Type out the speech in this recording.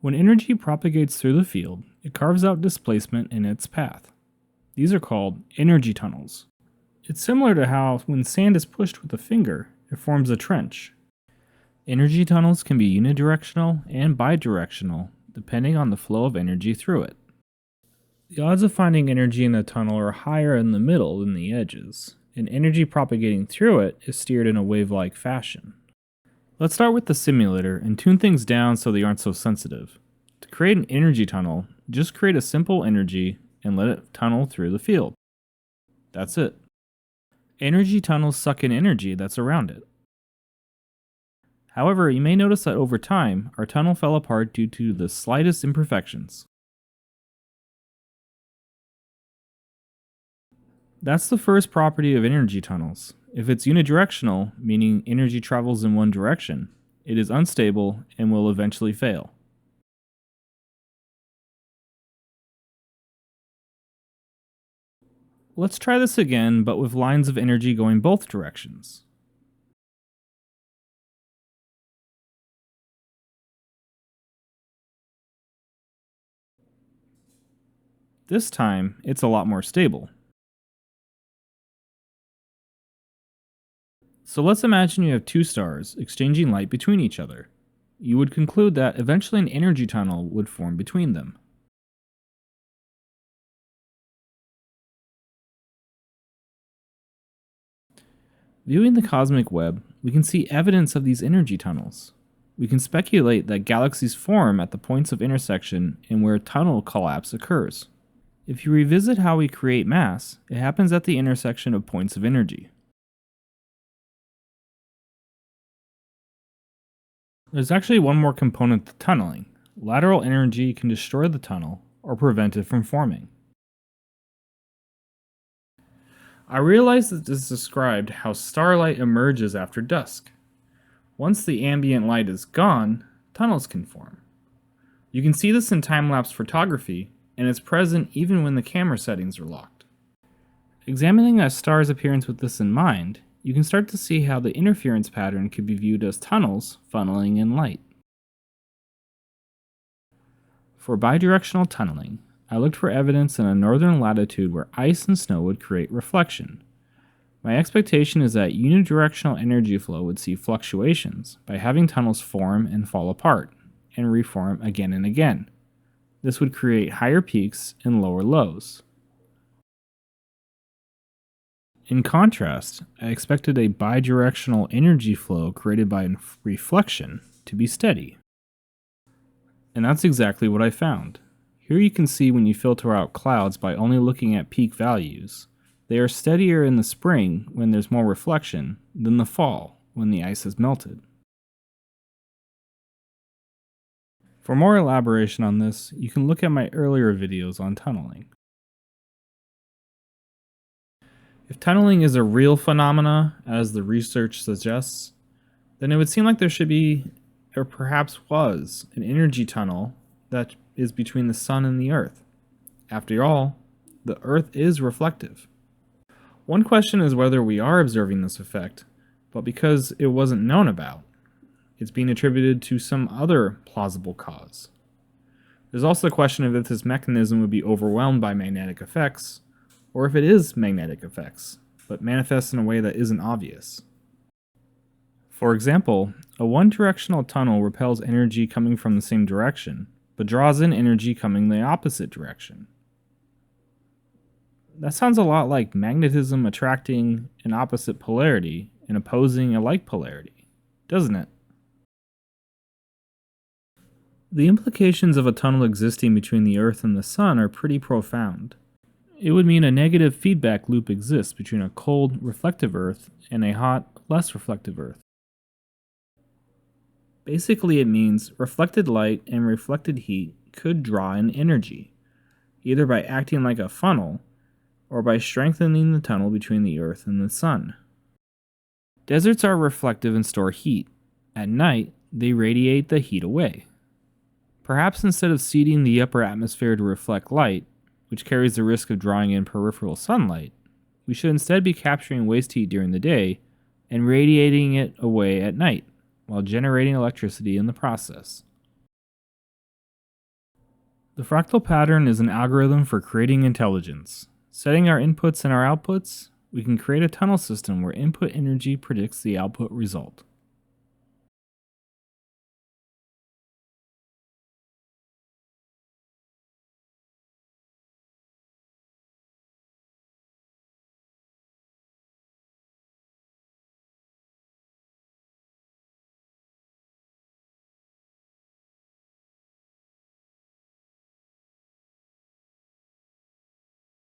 When energy propagates through the field, it carves out displacement in its path. These are called energy tunnels. It's similar to how when sand is pushed with a finger, it forms a trench. Energy tunnels can be unidirectional and bidirectional, depending on the flow of energy through it. The odds of finding energy in a tunnel are higher in the middle than the edges, and energy propagating through it is steered in a wave-like fashion. Let's start with the simulator and tune things down so they aren't so sensitive. To create an energy tunnel, just create a simple energy and let it tunnel through the field. That's it. Energy tunnels suck in energy that's around it. However, you may notice that over time, our tunnel fell apart due to the slightest imperfections. That's the first property of energy tunnels. If it's unidirectional, meaning energy travels in one direction, it is unstable and will eventually fail. Let's try this again, but with lines of energy going both directions. This time, it's a lot more stable. So let's imagine you have two stars exchanging light between each other. You would conclude that eventually an energy tunnel would form between them. Viewing the cosmic web, we can see evidence of these energy tunnels. We can speculate that galaxies form at the points of intersection and where tunnel collapse occurs. If you revisit how we create mass, it happens at the intersection of points of energy. There's actually one more component to tunneling. Lateral energy can destroy the tunnel or prevent it from forming. I realize that this described how starlight emerges after dusk. Once the ambient light is gone, tunnels can form. You can see this in time-lapse photography, and it's present even when the camera settings are locked. Examining a star's appearance with this in mind, you can start to see how the interference pattern could be viewed as tunnels funneling in light. For bidirectional tunneling, I looked for evidence in a northern latitude where ice and snow would create reflection. My expectation is that unidirectional energy flow would see fluctuations by having tunnels form and fall apart, and reform again and again. This would create higher peaks and lower lows. In contrast, I expected a bidirectional energy flow created by reflection to be steady. And that's exactly what I found. Here you can see when you filter out clouds by only looking at peak values. They are steadier in the spring when there's more reflection than the fall when the ice has melted. For more elaboration on this, you can look at my earlier videos on tunneling. If tunneling is a real phenomena, as the research suggests, then it would seem like there should be, or perhaps was, an energy tunnel that is between the sun and the earth. After all, the earth is reflective. One question is whether we are observing this effect, but because it wasn't known about, it's being attributed to some other plausible cause. There's also the question of if this mechanism would be overwhelmed by magnetic effects, or if it is magnetic effects, but manifests in a way that isn't obvious. For example, a one-directional tunnel repels energy coming from the same direction, but draws in energy coming the opposite direction. That sounds a lot like magnetism attracting an opposite polarity and opposing a like polarity, doesn't it? The implications of a tunnel existing between the Earth and the Sun are pretty profound. It would mean a negative feedback loop exists between a cold, reflective Earth and a hot, less reflective Earth. Basically, it means reflected light and reflected heat could draw in energy, either by acting like a funnel or by strengthening the tunnel between the Earth and the Sun. Deserts are reflective and store heat. At night, they radiate the heat away. Perhaps instead of seeding the upper atmosphere to reflect light, which carries the risk of drawing in peripheral sunlight, we should instead be capturing waste heat during the day and radiating it away at night, while generating electricity in the process. The fractal pattern is an algorithm for creating intelligence. Setting our inputs and our outputs, we can create a tunnel system where input energy predicts the output result.